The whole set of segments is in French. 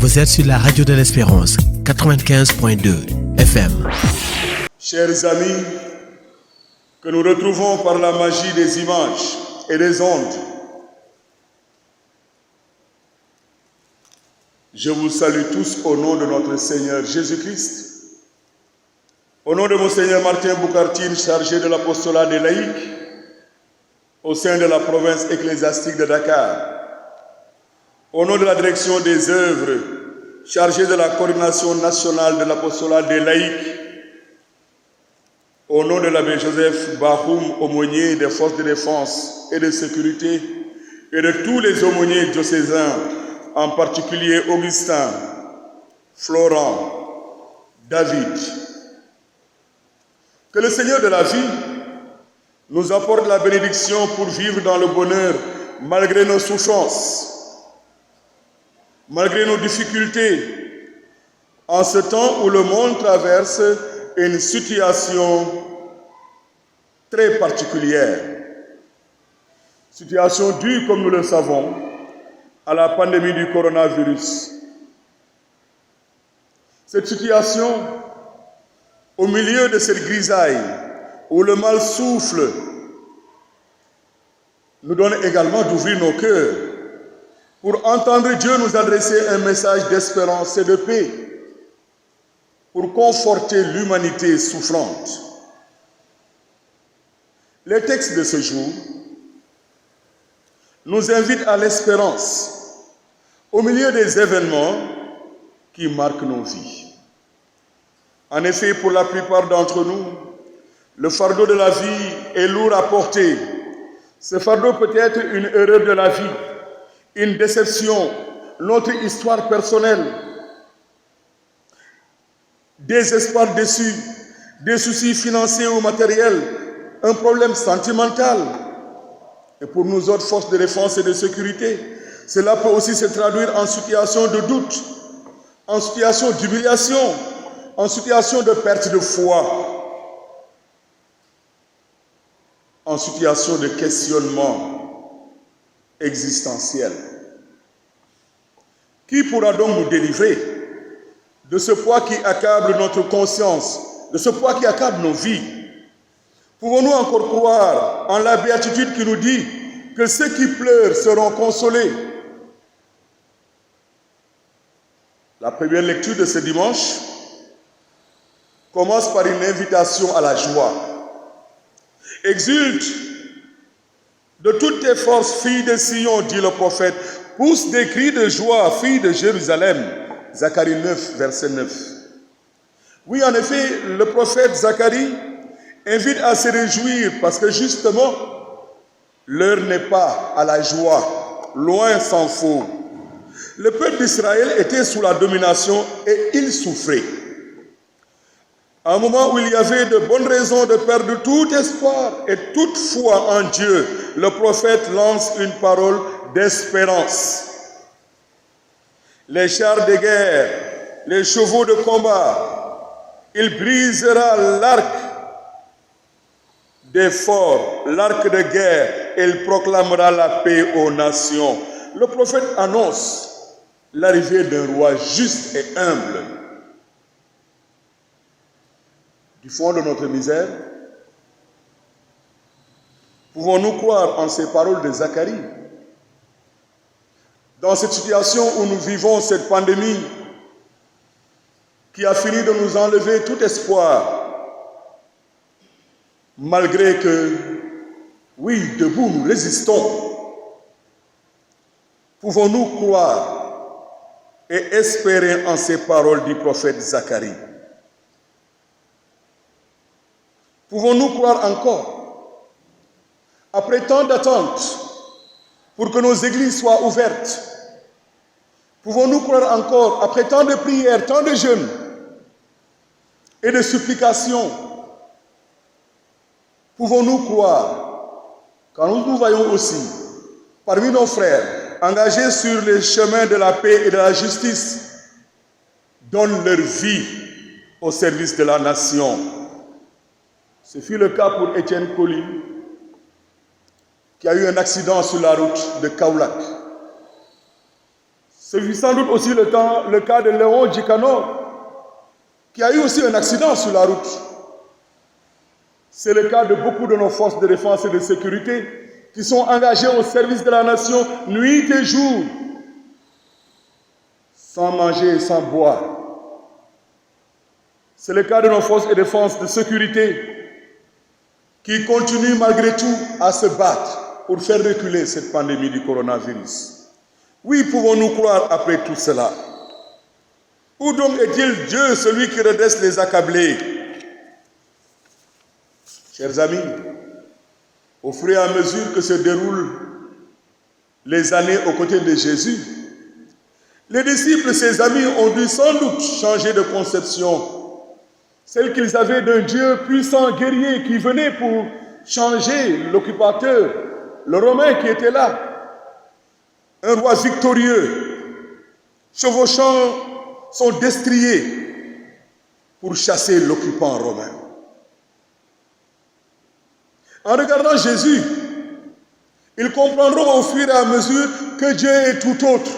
Vous êtes sur la radio de l'Espérance, 95.2 FM. Chers amis, que nous retrouvons par la magie des images et des ondes, je vous salue tous au nom de notre Seigneur Jésus-Christ. Au nom de Monseigneur Martin Boukartine, chargé de l'apostolat des laïcs, au sein de la province ecclésiastique de Dakar. Au nom de la direction des œuvres, chargée de la coordination nationale de l'apostolat des laïcs, au nom de l'abbé Joseph Bahoum, aumônier des forces de défense et de sécurité, et de tous les aumôniers diocésains, en particulier Augustin, Florent, David. Que le Seigneur de la vie nous apporte la bénédiction pour vivre dans le bonheur malgré nos souffrances, malgré nos difficultés, en ce temps où le monde traverse une situation très particulière. Situation due, comme nous le savons, à la pandémie du coronavirus. Cette situation, au milieu de cette grisaille où le mal souffle, nous donne également d'ouvrir nos cœurs pour entendre Dieu nous adresser un message d'espérance et de paix, pour conforter l'humanité souffrante. Les textes de ce jour nous invitent à l'espérance au milieu des événements qui marquent nos vies. En effet, pour la plupart d'entre nous, le fardeau de la vie est lourd à porter. Ce fardeau peut être une erreur de la vie, une déception, notre histoire personnelle, des espoirs déçus, des soucis financiers ou matériels, un problème sentimental. Et pour nous autres forces de défense et de sécurité, cela peut aussi se traduire en situation de doute, en situation d'humiliation, en situation de perte de foi, en situation de questionnement existentiel. Qui pourra donc nous délivrer de ce poids qui accable notre conscience, de ce poids qui accable nos vies? Pouvons-nous encore croire en la béatitude qui nous dit que ceux qui pleurent seront consolés? La première lecture de ce dimanche commence par une invitation à la joie. Exulte de toutes tes forces, fille de Sion, dit le prophète. Pousse des cris de joie, fille de Jérusalem. Zacharie 9, verset 9. Oui, en effet, le prophète Zacharie invite à se réjouir parce que justement, l'heure n'est pas à la joie, loin s'en faut. Le peuple d'Israël était sous la domination et il souffrait. À un moment où il y avait de bonnes raisons de perdre tout espoir et toute foi en Dieu, le prophète lance une parole d'espérance. Les chars de guerre, les chevaux de combat, il brisera l'arc des forts, l'arc de guerre, et il proclamera la paix aux nations. Le prophète annonce l'arrivée d'un roi juste et humble. Du fond de notre misère, pouvons-nous croire en ces paroles de Zacharie? Dans cette situation où nous vivons cette pandémie qui a fini de nous enlever tout espoir, malgré que, oui, debout, nous résistons, pouvons-nous croire et espérer en ces paroles du prophète Zacharie? Pouvons-nous croire encore, après tant d'attentes, pour que nos églises soient ouvertes? Pouvons-nous croire encore, après tant de prières, tant de jeûnes et de supplications, pouvons-nous croire, quand nous voyons aussi, parmi nos frères, engagés sur les chemins de la paix et de la justice, donnent leur vie au service de la nation? Ce fut le cas pour Étienne Colli, qui a eu un accident sur la route de Kaolack. Ce fut sans doute aussi le cas de Léon Djikanor, qui a eu aussi un accident sur la route. C'est le cas de beaucoup de nos forces de défense et de sécurité qui sont engagées au service de la nation nuit et jour, sans manger et sans boire. C'est le cas de nos forces de défense et de sécurité qui continuent malgré tout à se battre pour faire reculer cette pandémie du coronavirus. Oui, pouvons-nous croire après tout cela? Où donc est-il Dieu, celui qui redresse les accablés? Chers amis, au fur et à mesure que se déroulent les années aux côtés de Jésus, les disciples, ses amis, ont dû sans doute changer de conception, celle qu'ils avaient d'un Dieu puissant, guerrier, qui venait pour changer l'occupateur, le Romain qui était là, un roi victorieux, chevauchant son destrier pour chasser l'occupant romain. En regardant Jésus, ils comprendront au fur et à mesure que Dieu est tout autre.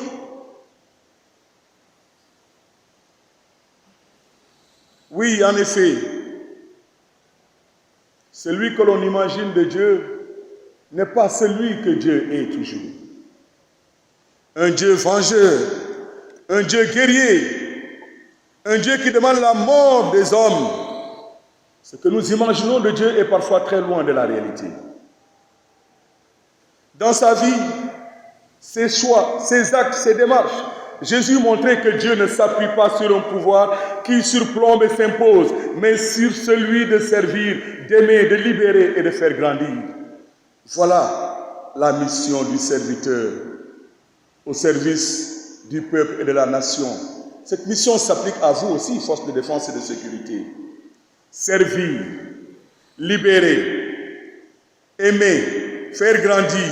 Oui, en effet, celui que l'on imagine de Dieu n'est pas celui que Dieu est toujours. Un Dieu vengeur, un Dieu guerrier, un Dieu qui demande la mort des hommes. Ce que nous imaginons de Dieu est parfois très loin de la réalité. Dans sa vie, ses choix, ses actes, ses démarches, Jésus montrait que Dieu ne s'appuie pas sur un pouvoir qui surplombe et s'impose, mais sur celui de servir, d'aimer, de libérer et de faire grandir. Voilà la mission du serviteur au service du peuple et de la nation. Cette mission s'applique à vous aussi, forces de défense et de sécurité. Servir, libérer, aimer, faire grandir.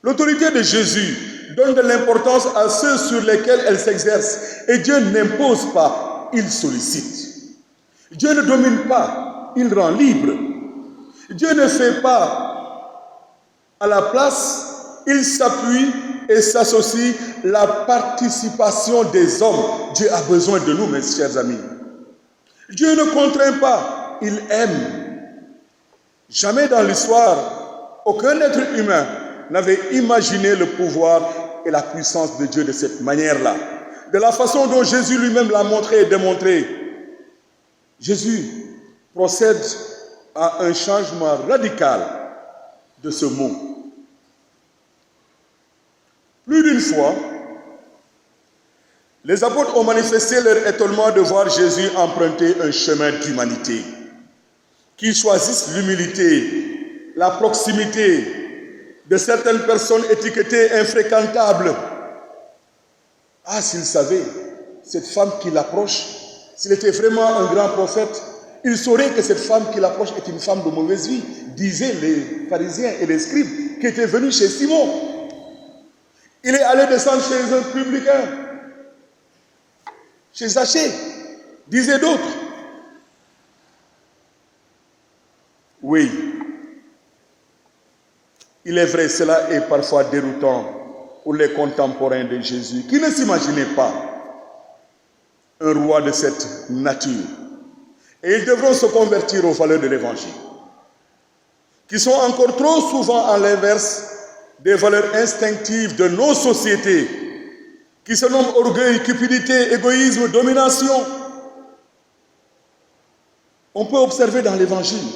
L'autorité de Jésus donne de l'importance à ceux sur lesquels elle s'exerce. Et Dieu n'impose pas, il sollicite. Dieu ne domine pas, il rend libre. Dieu ne fait pas à la place, il s'appuie et s'associe la participation des hommes. Dieu a besoin de nous, mes chers amis. Dieu ne contraint pas, il aime. Jamais dans l'histoire, aucun être humain n'avait imaginé le pouvoir et la puissance de Dieu de cette manière-là. De la façon dont Jésus lui-même l'a montré et démontré. Jésus procède à un changement radical de ce mot. Plus d'une fois, les apôtres ont manifesté leur étonnement de voir Jésus emprunter un chemin d'humanité, qui choisisse l'humilité, la proximité de certaines personnes étiquetées infréquentables. Ah, s'il savait, cette femme qui l'approche, s'il était vraiment un grand prophète, il saurait que cette femme qui l'approche est une femme de mauvaise vie, disaient les pharisiens et les scribes qui étaient venus chez Simon. Il est allé descendre chez un publicain, chez Zachée, disaient d'autres. Oui, il est vrai, cela est parfois déroutant pour les contemporains de Jésus, qui ne s'imaginaient pas un roi de cette nature. Et ils devront se convertir aux valeurs de l'Évangile, qui sont encore trop souvent à l'inverse des valeurs instinctives de nos sociétés, qui se nomment orgueil, cupidité, égoïsme, domination. On peut observer dans l'Évangile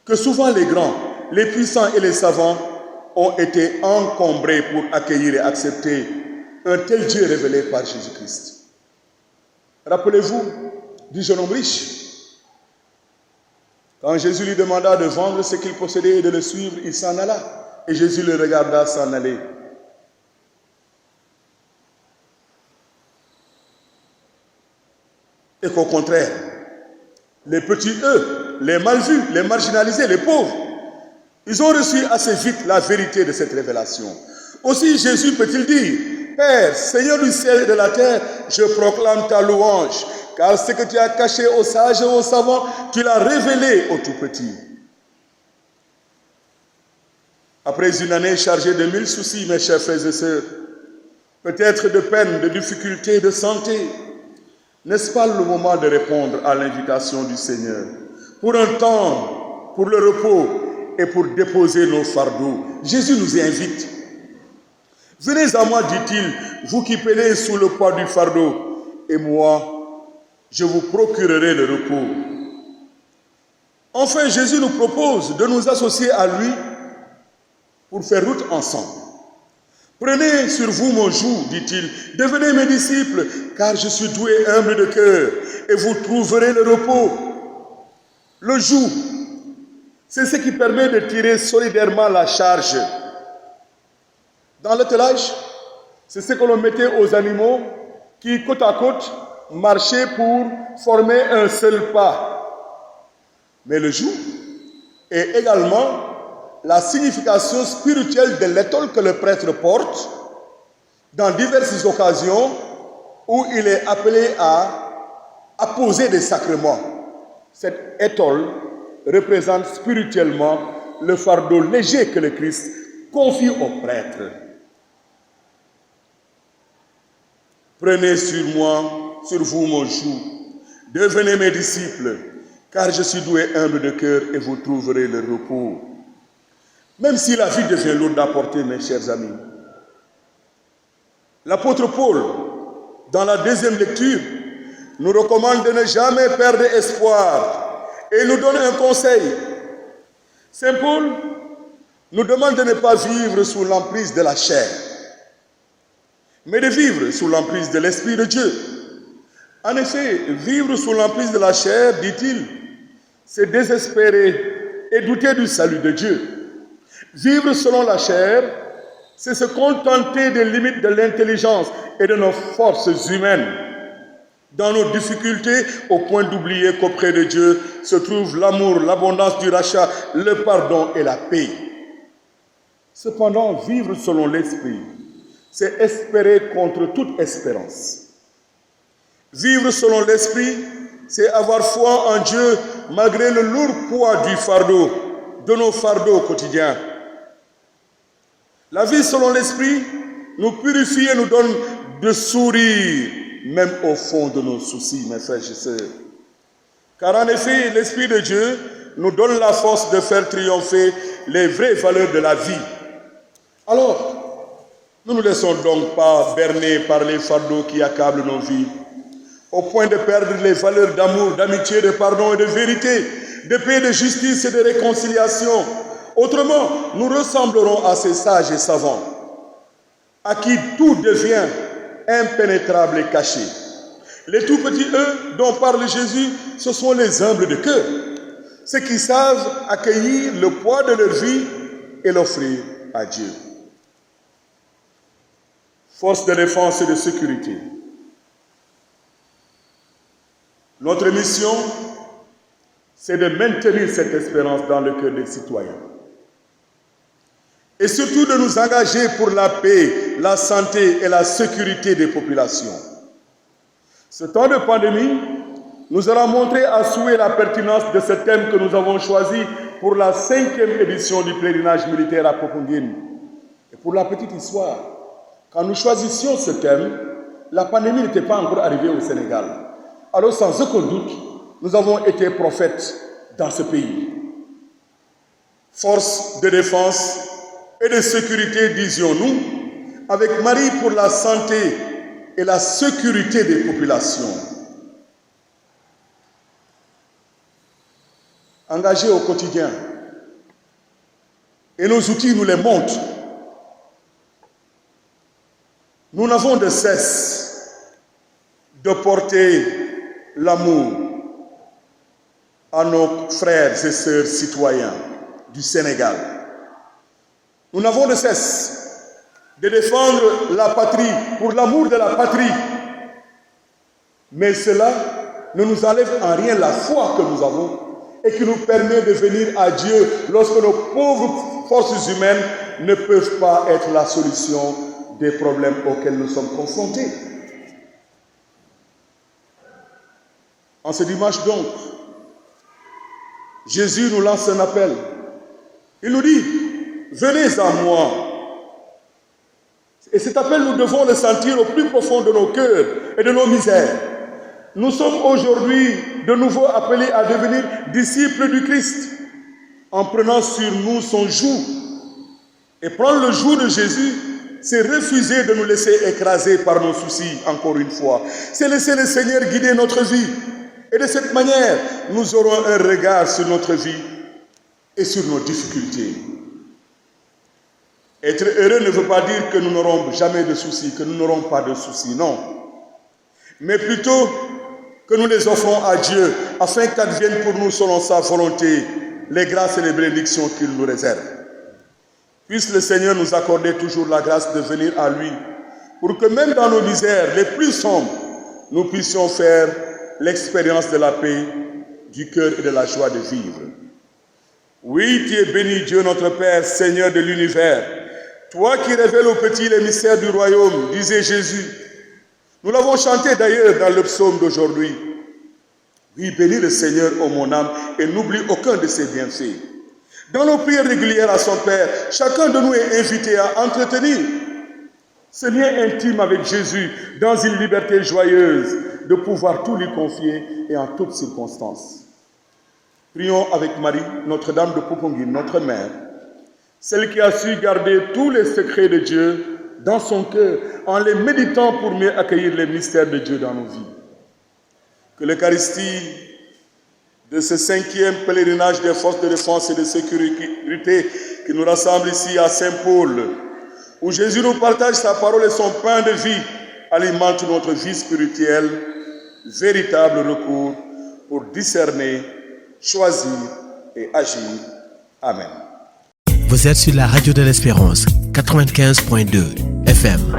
que souvent les grands, les puissants et les savants ont été encombrés pour accueillir et accepter un tel Dieu révélé par Jésus-Christ. Rappelez-vous du jeune homme riche. Quand Jésus lui demanda de vendre ce qu'il possédait et de le suivre, il s'en alla. Et Jésus le regarda s'en aller. Et qu'au contraire, les petits, eux, les mal vus, les marginalisés, les pauvres, ils ont reçu assez vite la vérité de cette révélation. Aussi Jésus peut-il dire, Père, Seigneur du ciel et de la terre, je proclame ta louange, car ce que tu as caché aux sages et aux savants, tu l'as révélé aux tout petits. Après une année chargée de 1000 soucis, mes chers frères et sœurs, peut-être de peine, de difficultés, de santé. N'est-ce pas le moment de répondre à l'invitation du Seigneur? Pour un temps, pour le repos et pour déposer nos fardeaux. Jésus nous invite. Venez à moi, dit-il, vous qui peinez sous le poids du fardeau, et moi, je vous procurerai le repos. Enfin, Jésus nous propose de nous associer à lui pour faire route ensemble. Prenez sur vous mon joug, dit-il, devenez mes disciples, car je suis doux et humble de cœur, et vous trouverez le repos. Le joug, c'est ce qui permet de tirer solidairement la charge. Dans l'attelage, c'est ce que l'on mettait aux animaux qui, côte à côte, marchaient pour former un seul pas. Mais le joug est également la signification spirituelle de l'étole que le prêtre porte dans diverses occasions où il est appelé à apposer des sacrements. Cette étole représente spirituellement le fardeau léger que le Christ confie au prêtre. Prenez sur vous mon joug, devenez mes disciples, car je suis doux et humble de cœur et vous trouverez le repos. Même si la vie devient lourde à porter, mes chers amis. L'apôtre Paul, dans la deuxième lecture, nous recommande de ne jamais perdre espoir et nous donne un conseil. Saint Paul nous demande de ne pas vivre sous l'emprise de la chair, mais de vivre sous l'emprise de l'Esprit de Dieu. En effet, vivre sous l'emprise de la chair, dit-il, c'est désespérer et douter du salut de Dieu. Vivre selon la chair, c'est se contenter des limites de l'intelligence et de nos forces humaines. Dans nos difficultés, au point d'oublier qu'auprès de Dieu se trouve l'amour, l'abondance du rachat, le pardon et la paix. Cependant, vivre selon l'Esprit, c'est espérer contre toute espérance. Vivre selon l'Esprit, c'est avoir foi en Dieu malgré le lourd poids du fardeau, de nos fardeaux quotidiens. La vie selon l'Esprit nous purifie et nous donne de sourire, même au fond de nos soucis, mes frères et sœurs. Car en effet, l'Esprit de Dieu nous donne la force de faire triompher les vraies valeurs de la vie. Alors, ne nous laissons donc pas berner par les fardeaux qui accablent nos vies, au point de perdre les valeurs d'amour, d'amitié, de pardon et de vérité, de paix, de justice et de réconciliation. Autrement, nous ressemblerons à ces sages et savants, à qui tout devient impénétrable et caché. Les tout petits, eux, dont parle Jésus, ce sont les humbles de cœur, ceux qui savent accueillir le poids de leur vie et l'offrir à Dieu. Force de défense et de sécurité. Notre mission, c'est de maintenir cette espérance dans le cœur des citoyens. Et surtout de nous engager pour la paix, la santé et la sécurité des populations. Ce temps de pandémie nous aura montré à souhait la pertinence de ce thème que nous avons choisi pour la 5e édition du pèlerinage militaire à Popenguine. Et pour la petite histoire, quand nous choisissions ce thème, la pandémie n'était pas encore arrivée au Sénégal. Alors sans aucun doute, nous avons été prophètes dans ce pays. Force de défense et de sécurité, disions-nous, avec Marie pour la santé et la sécurité des populations. Engagés au quotidien, et nos outils nous les montrent. Nous n'avons de cesse de porter l'amour à nos frères et sœurs citoyens du Sénégal. Nous n'avons de cesse de défendre la patrie pour l'amour de la patrie. Mais cela ne nous enlève en rien la foi que nous avons et qui nous permet de venir à Dieu lorsque nos pauvres forces humaines ne peuvent pas être la solution des problèmes auxquels nous sommes confrontés. En ce dimanche donc, Jésus nous lance un appel. Il nous dit, venez à moi. Et cet appel, nous devons le sentir au plus profond de nos cœurs et de nos misères. Nous sommes aujourd'hui de nouveau appelés à devenir disciples du Christ en prenant sur nous son joug. Et prendre le joug de Jésus, c'est refuser de nous laisser écraser par nos soucis, encore une fois. C'est laisser le Seigneur guider notre vie. Et de cette manière, nous aurons un regard sur notre vie et sur nos difficultés. Être heureux ne veut pas dire que nous n'aurons jamais de soucis, que nous n'aurons pas de soucis, non. Mais plutôt que nous les offrons à Dieu, afin qu'adviennent pour nous, selon sa volonté, les grâces et les bénédictions qu'il nous réserve. Puisse le Seigneur nous accorder toujours la grâce de venir à lui, pour que même dans nos misères les plus sombres, nous puissions faire l'expérience de la paix, du cœur et de la joie de vivre. Oui, tu es béni, Dieu notre Père, Seigneur de l'univers, toi qui révèles aux petits les mystères du royaume, disait Jésus. Nous l'avons chanté d'ailleurs dans le psaume d'aujourd'hui. Oui, bénis le Seigneur, ô mon âme, et n'oublie aucun de ses bienfaits. Dans nos prières régulières à son Père, chacun de nous est invité à entretenir ce lien intime avec Jésus dans une liberté joyeuse de pouvoir tout lui confier et en toutes circonstances. Prions avec Marie, Notre-Dame de Poponguine, notre mère, celle qui a su garder tous les secrets de Dieu dans son cœur en les méditant pour mieux accueillir les mystères de Dieu dans nos vies. Que l'Eucharistie de ce 5e pèlerinage des forces de défense et de sécurité qui nous rassemble ici à Saint-Paul, où Jésus nous partage sa parole et son pain de vie, alimente notre vie spirituelle, véritable recours pour discerner, choisir et agir. Amen. Vous êtes sur la radio de l'Espérance, 95.2 FM.